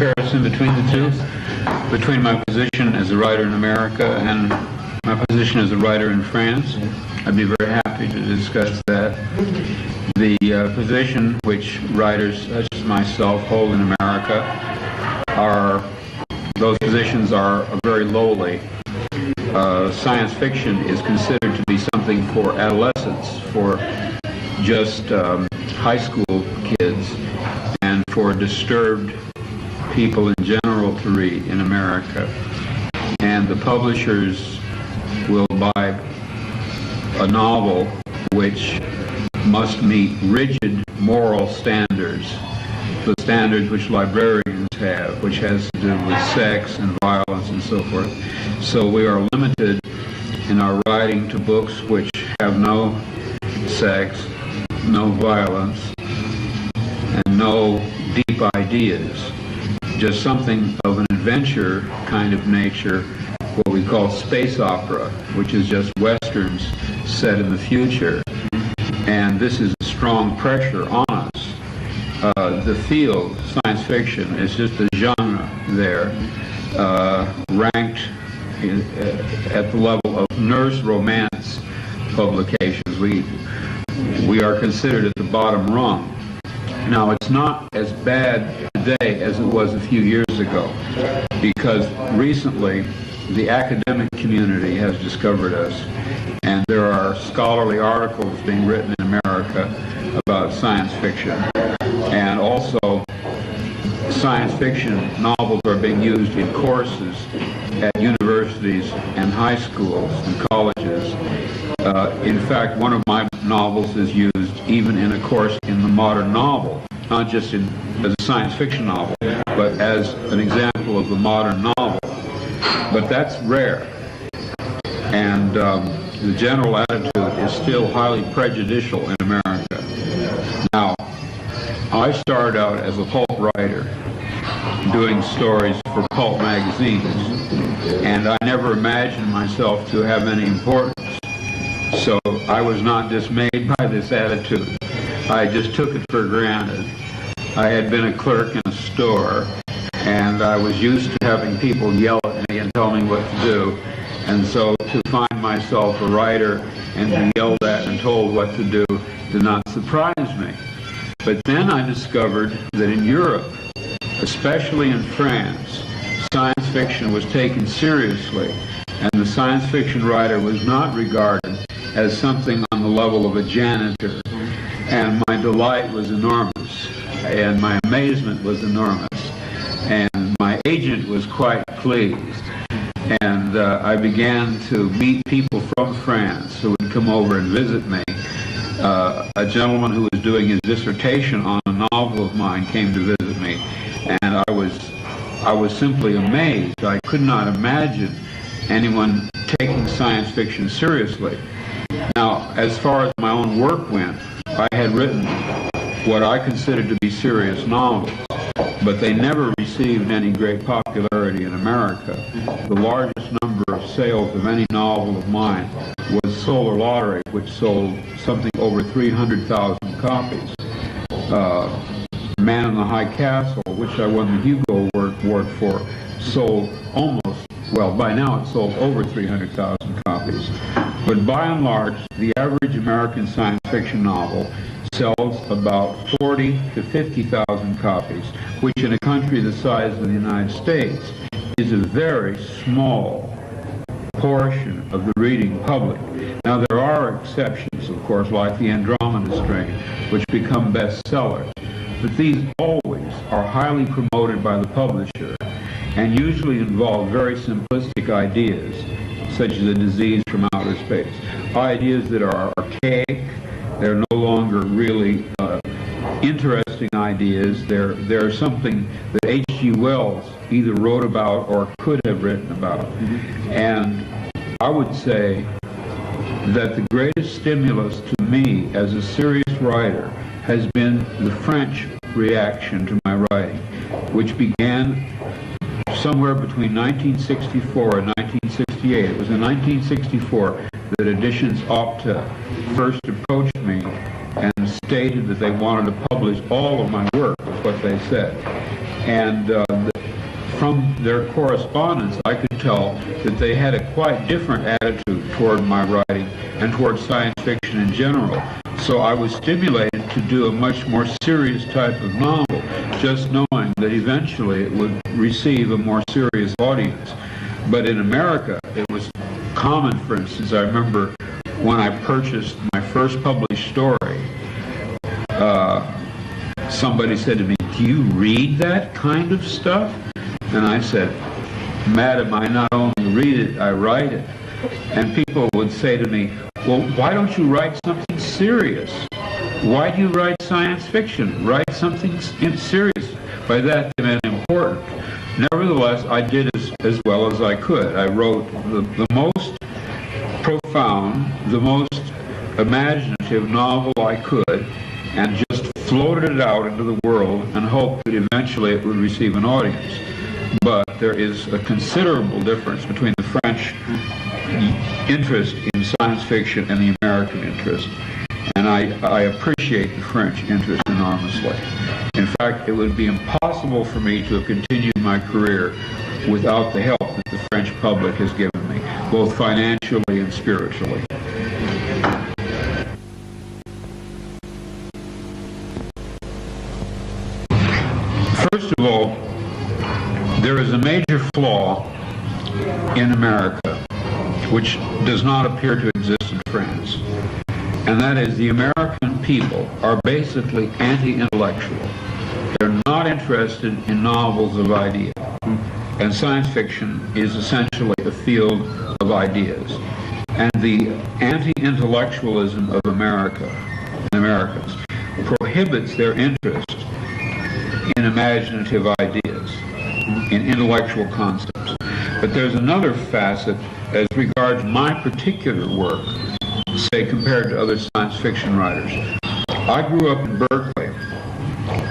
comparison between the two, between my position as a writer in America and my position as a writer in France. I'd be very happy to discuss that. The position which writers such as myself hold in America those positions are very lowly. Science fiction is considered to be something for adolescents, for just high school kids, and for disturbed people in general to read in America. And the publishers will buy a novel which must meet rigid moral standards, the standards which librarians have, which has to do with sex and violence and so forth. So we are limited in our writing to books which have no sex, no violence, and no deep ideas. Just something of an adventure kind of nature, what we call space opera, which is just westerns set in the future. And this is a strong pressure on us. The field, science fiction, is just a genre there, ranked at the level of nurse romance publications. We are considered at the bottom rung. Now, it's not as bad today as it was a few years ago, because recently the academic community has discovered us, and there are scholarly articles being written in America about science fiction. And also, science fiction novels are being used in courses at universities and high schools and colleges. In fact, one of my novels is used even in a course in the modern novel, not just as a science fiction novel, but as an example of the modern novel. But that's rare. And the general attitude is still highly prejudicial in America. Now, I started out as a pulp writer, doing stories for pulp magazines, and I never imagined myself to have any importance. So I was not dismayed by this attitude. I just took it for granted. I had been a clerk in a store, and I was used to having people yell at me and tell me what to do. And so to find myself a writer and be yelled at and told what to do did not surprise me. But then I discovered that in Europe, especially in France, science fiction was taken seriously, and the science fiction writer was not regarded as something on the level of a janitor. And my delight was enormous, and my amazement was enormous, and my agent was quite pleased. And I began to meet people from France who would come over and visit me. A gentleman who was doing his dissertation on a novel of mine came to visit me, and I was simply amazed. I could not imagine anyone taking science fiction seriously. Now, as far as my own work went, I had written what I considered to be serious novels, but they never received any great popularity in America. The largest number of sales of any novel of mine was Solar Lottery, which sold something over 300,000 copies. Man in the High Castle, which I won the Hugo Award for, sold almost, well, by now it sold over 300,000 copies. But by and large, the average American science fiction novel sells about 40 to 50,000 copies, which in a country the size of the United States is a very small portion of the reading public. Now, there are exceptions, of course, like the Andromeda Strain, which become bestsellers, but these always are highly promoted by the publisher and usually involve very simplistic ideas, such as a disease from outer space. Ideas that are archaic, they're no longer really interesting ideas. They're something that H.G. Wells either wrote about or could have written about. And I would say that the greatest stimulus to me as a serious writer has been the French reaction to my writing, which began somewhere between 1964 and 1968. It was in 1964 that Editions Opta first approached me and stated that they wanted to publish all of my work, is what they said. And from their correspondence, I could tell that they had a quite different attitude toward my writing and toward science fiction in general. So I was stimulated to do a much more serious type of novel, just knowing that eventually it would receive a more serious audience. But in America, it was common. For instance, I remember when I purchased my first published story, somebody said to me, "Do you read that kind of stuff?" And I said, "Madam, I not only read it, I write it." And people would say to me, "Well, why don't you write something serious? Why do you write science fiction? Write something serious." By that they meant important. Nevertheless, I did as well as I could. I wrote the most profound, the most imaginative novel I could, and just floated it out into the world and hoped that eventually it would receive an audience. But there is a considerable difference between the French interest in science fiction and the American interest. And I appreciate the French interest enormously. In fact, it would be impossible for me to have continued my career without the help that the French public has given me, both financially and spiritually. First of all, there is a major flaw in America which does not appear to exist in France. And that is, the American people are basically anti-intellectual. They're not interested in novels of ideas. And science fiction is essentially a field of ideas. And the anti-intellectualism of America and Americans prohibits their interest in imaginative ideas, in intellectual concepts. But there's another facet as regards my particular work, say compared to other science fiction writers. I grew up in Berkeley,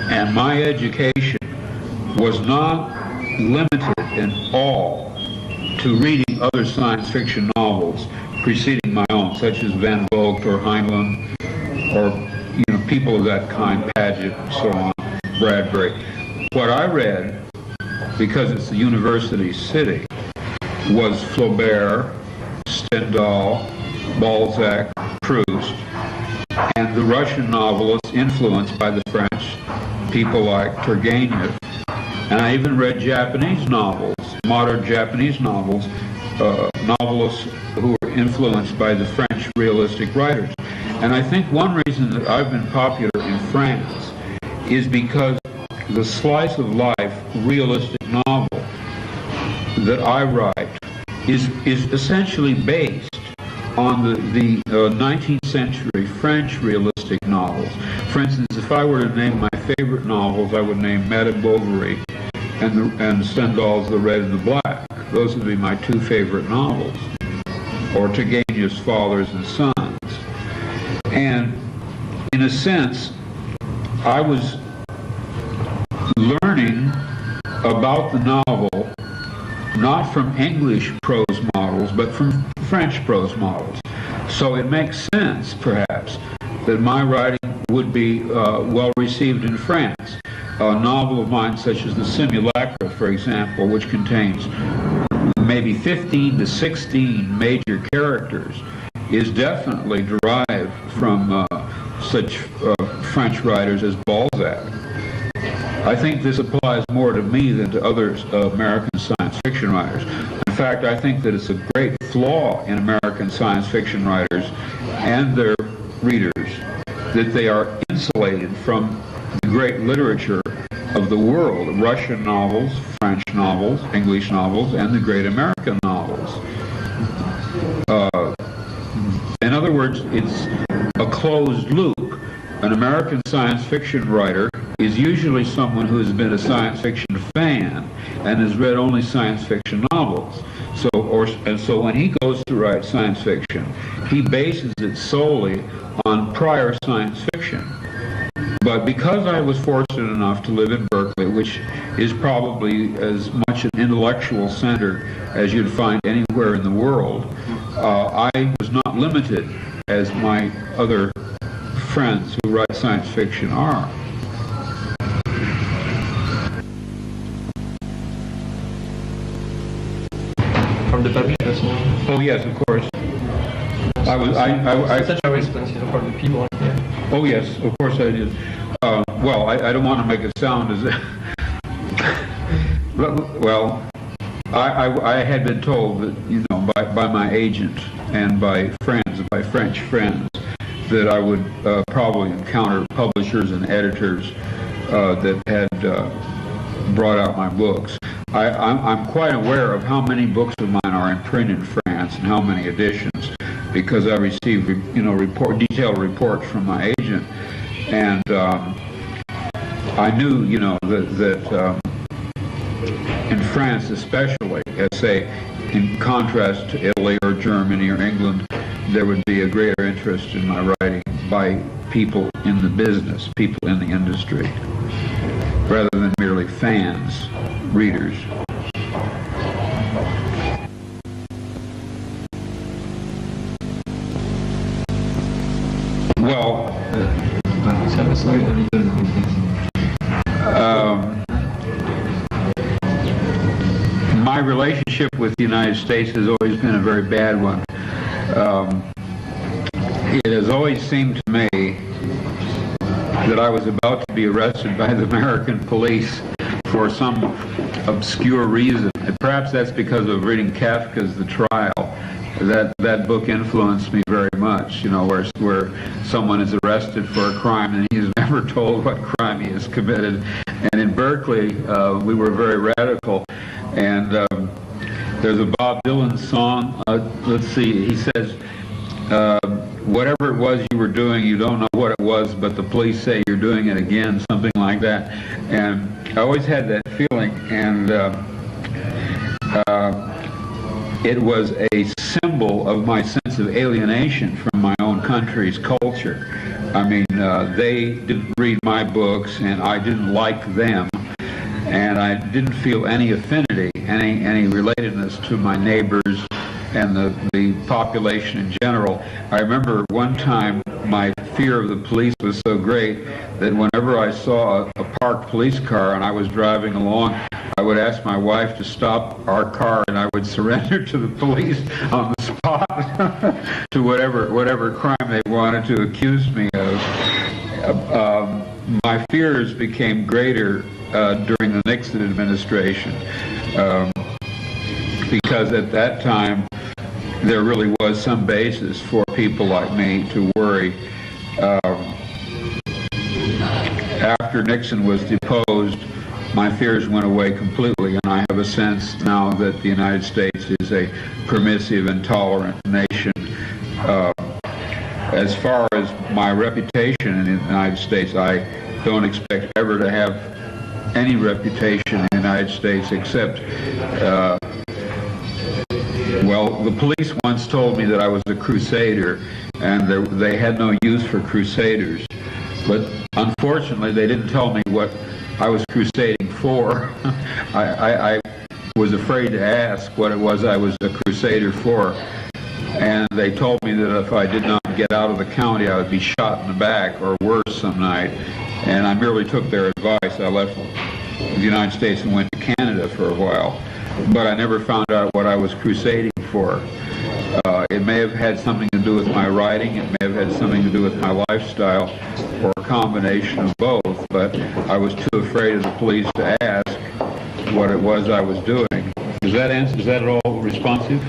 and my education was not limited in all to reading other science fiction novels preceding my own, such as Van Vogt or Heinlein, or people of that kind, Paget and so on, Bradbury. What I read, because it's the university city, was Flaubert, Stendhal, Balzac, Proust, and the Russian novelists influenced by the French, people like Turgenev. And I even read Japanese novels, modern Japanese novels, novelists who were influenced by the French realistic writers. And I think one reason that I've been popular in France is because the slice of life realistic novel that I write is essentially based on the 19th century French realistic novels. For instance, if I were to name my favorite novels, I would name Madame Bovary and Stendhal's The Red and the Black. Those would be my two favorite novels. Or Turgenev's Fathers and Sons. And in a sense, I was learning about the novel not from English prose models, but from French prose models. So it makes sense, perhaps, that my writing would be well received in France. A novel of mine such as The Simulacra, for example, which contains maybe 15 to 16 major characters, is definitely derived from such French writers as Balzac. I think this applies more to me than to other American science fiction writers. In fact, I think that it's a great flaw in American science fiction writers and their readers that they are insulated from the great literature of the world, Russian novels, French novels, English novels, and the great American novels. In other words, it's a closed loop. An American science fiction writer is usually someone who has been a science fiction fan and has read only science fiction novels. So when he goes to write science fiction, he bases it solely on prior science fiction. But because I was fortunate enough to live in Berkeley, which is probably as much an intellectual center as you'd find anywhere in the world, I was not limited as my other friends who write science fiction are. from the publishers, you know. Oh yes, of course. It's such a responsibility for the people. Yeah. Oh yes, of course I did. Well, I don't want to make it sound as if... Well, I had been told that, you know, by my agent and by friends, by French friends, that I would probably encounter publishers and editors that had brought out my books. I'm quite aware of how many books of mine are in print in France and how many editions, because I received, you know, detailed reports from my agent, and I knew, you know, that in France especially, say, in contrast to Italy or Germany or England, there would be a greater interest in my writing by people in the business, people in the industry, rather than merely fans, readers. Well, my relationship with the United States has always been a very bad one. It has always seemed to me that I was about to be arrested by the American police for some obscure reason. And perhaps that's because of reading Kafka's The Trial. That book influenced me very much, you know, where someone is arrested for a crime and he's never told what crime he has committed. And in Berkeley, we were very radical. And there's a Bob Dylan song, let's see, he says, whatever it was you were doing, you don't know what it was, but the police say you're doing it again, something like that. And I always had that feeling, and it was a symbol of my sense of alienation from my own country's culture. I mean, they didn't read my books, and I didn't like them, and I didn't feel any affinity, any relatedness to my neighbors and the population in general. I remember one time my fear of the police was so great that whenever I saw a parked police car and I was driving along, I would ask my wife to stop our car and I would surrender to the police on the spot to whatever crime they wanted to accuse me of. My fears became greater during the Nixon administration because at that time there really was some basis for people like me to worry. After Nixon was deposed, my fears went away completely, and I have a sense now that the United States is a permissive and tolerant nation. As far as my reputation in the United States, I don't expect ever to have any reputation in the United States except well, the police once told me that I was a crusader, and they had no use for crusaders. But unfortunately, they didn't tell me what I was crusading for. I was afraid to ask what it was I was a crusader for. And they told me that if I did not get out of the county, I would be shot in the back or worse some night. And I merely took their advice. I left the United States and went to Canada for a while. But I never found out what I was crusading for. It may have had something to do with my writing, it may have had something to do with my lifestyle, or a combination of both, but I was too afraid of the police to ask what it was I was doing. Does that answer, is that at all responsive?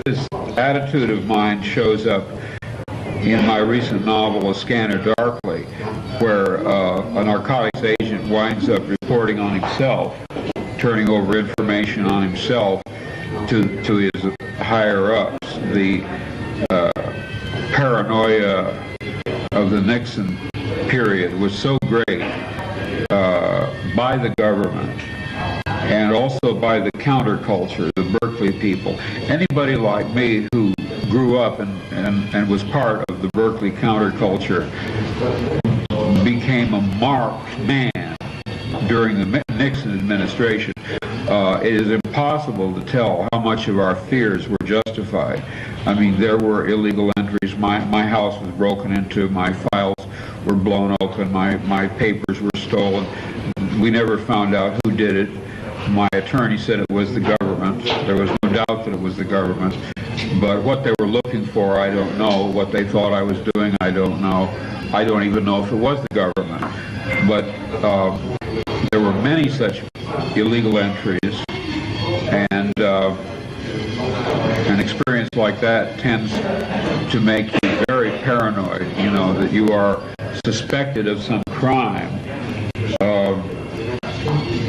This attitude of mine shows up in my recent novel, A Scanner Darkly, where a narcotics agent winds up reporting on himself, turning over information on himself to his higher-ups. The paranoia of the Nixon period was so great by the government and also by the counterculture, the Berkeley people. Anybody like me who grew up and was part of the Berkeley counterculture became a marked man during the Nixon administration. It is impossible to tell how much of our fears were justified. I mean, there were illegal entries. My house was broken into, my files were blown open, my papers were stolen. we never found out who did it. My attorney said it was the government. There was no doubt that it was the government. But what they were looking for, I don't know. What they thought I was doing, I don't know. I don't even know if it was the government. But there were many such illegal entries, and an experience like that tends to make you very paranoid, you know, that you are suspected of some crime.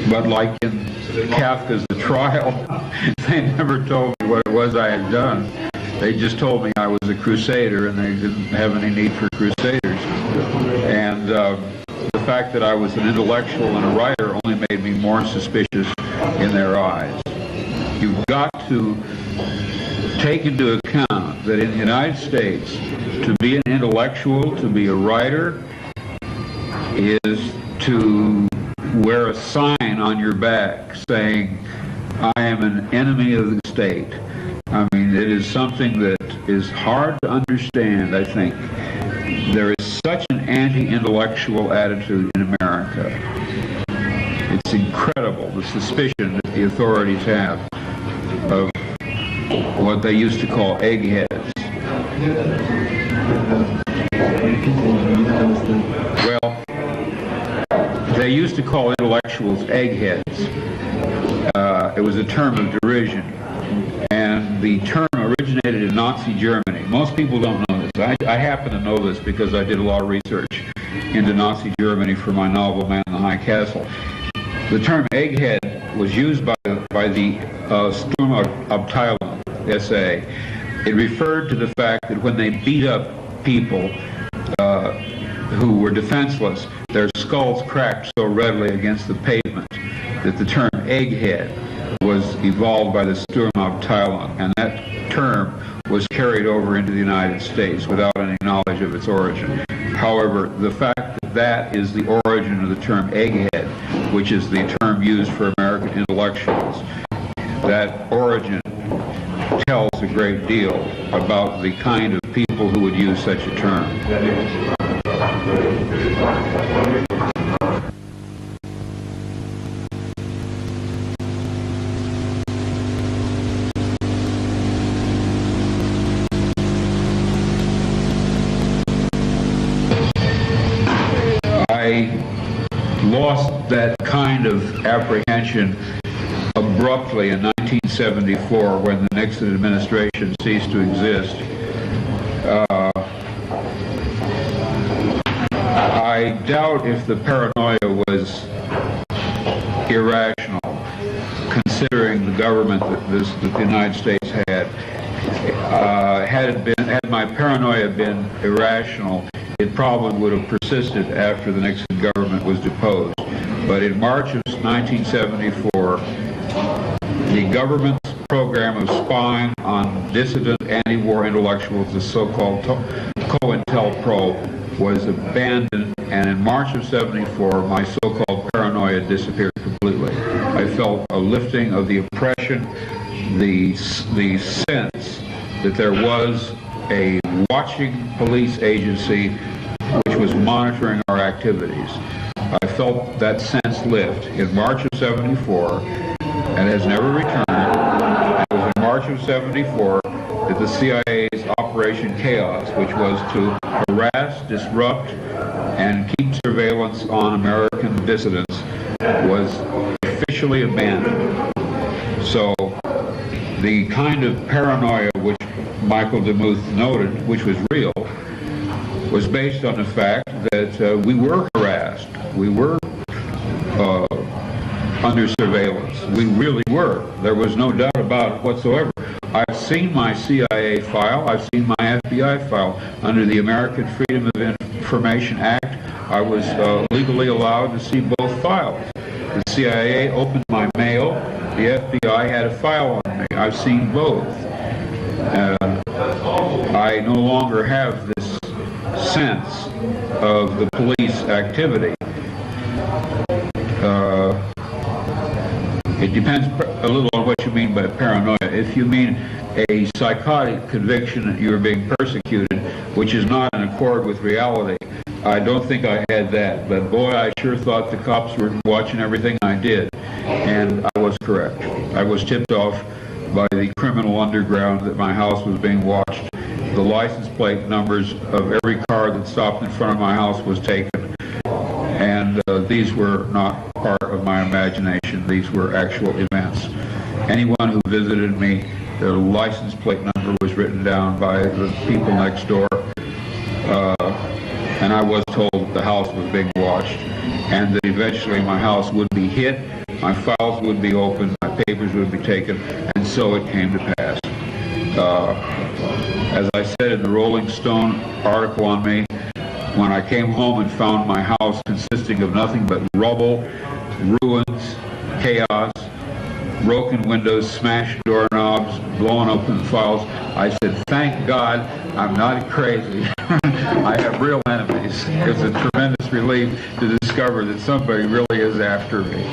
But like in Kafka's The Trial, they never told me what it was I had done. They just told me I was a crusader, and they didn't have any need for crusaders. And the fact that I was an intellectual and a writer only made me more suspicious in their eyes. You've got to take into account that in the United States, to be an intellectual, to be a writer, is to wear a sign on your back saying, I am an enemy of the state. I mean, it is something that is hard to understand, I think. There is such an anti-intellectual attitude in America. It's incredible, the suspicion that the authorities have of what they used to call eggheads. Well, they used to call intellectuals eggheads. It was a term of derision. And the term originated in Nazi Germany. Most people don't know this. I happen to know this because I did a lot of research into Nazi Germany for my novel Man in the High Castle. The term egghead was used by the Sturmabteilung, SA. It referred to the fact that when they beat up people who were defenseless, their skulls cracked so readily against the pavement that the term egghead was evolved by the Sturmabteilung, and that term was carried over into the United States without any knowledge of its origin. However, the fact that that is the origin of the term egghead, which is the term used for American intellectuals, that origin tells a great deal about the kind of people who would use such a term. I lost that kind of apprehension abruptly in 1974 when the Nixon administration ceased to exist. I doubt if the paranoia was irrational, considering the government that the United States had. Had my paranoia been irrational, it probably would have persisted after the Nixon government was deposed. But in March of 1974, the government's program of spying on dissident anti-war intellectuals, the so-called COINTELPRO, was abandoned, and in March of 74, my so-called paranoia disappeared completely. I felt a lifting of the oppression, the sense that there was a watching police agency which was monitoring our activities. I felt that sense lift in March of 74 and has never returned. It was in March of 74 that the CIA's Operation Chaos, which was to harass, disrupt, and keep surveillance on American dissidents, was officially abandoned. So the kind of paranoia which Michael DeMuth noted, which was real, was based on the fact that we were harassed. We were under surveillance. We really were. There was no doubt about it whatsoever. I've seen my CIA file. I've seen my FBI file. Under the American Freedom of Information Act, I was legally allowed to see both files. The CIA opened my mail. The FBI had a file on me. I've seen both. I no longer have this sense of the police activity. It depends a little on what you mean by paranoia. If you mean a psychotic conviction that you are being persecuted, which is not in accord with reality, I don't think I had that, but boy, I sure thought the cops were watching everything I did, and I was correct. I was tipped off by the criminal underground that my house was being watched. The license plate numbers of every car that stopped in front of my house was taken, and these were not part of my imagination. These were actual events. Anyone who visited me, their license plate number was written down by the people next door, and I was told that the house was being watched, and that eventually my house would be hit, my files would be opened, my papers would be taken, and so it came to pass. As I said in the Rolling Stone article on me, when I came home and found my house consisting of nothing but rubble, ruins, chaos, broken windows, smashed doorknobs, blown open files, I said, thank God I'm not crazy. I have real enemies. It's a tremendous relief to discover that somebody really is after me.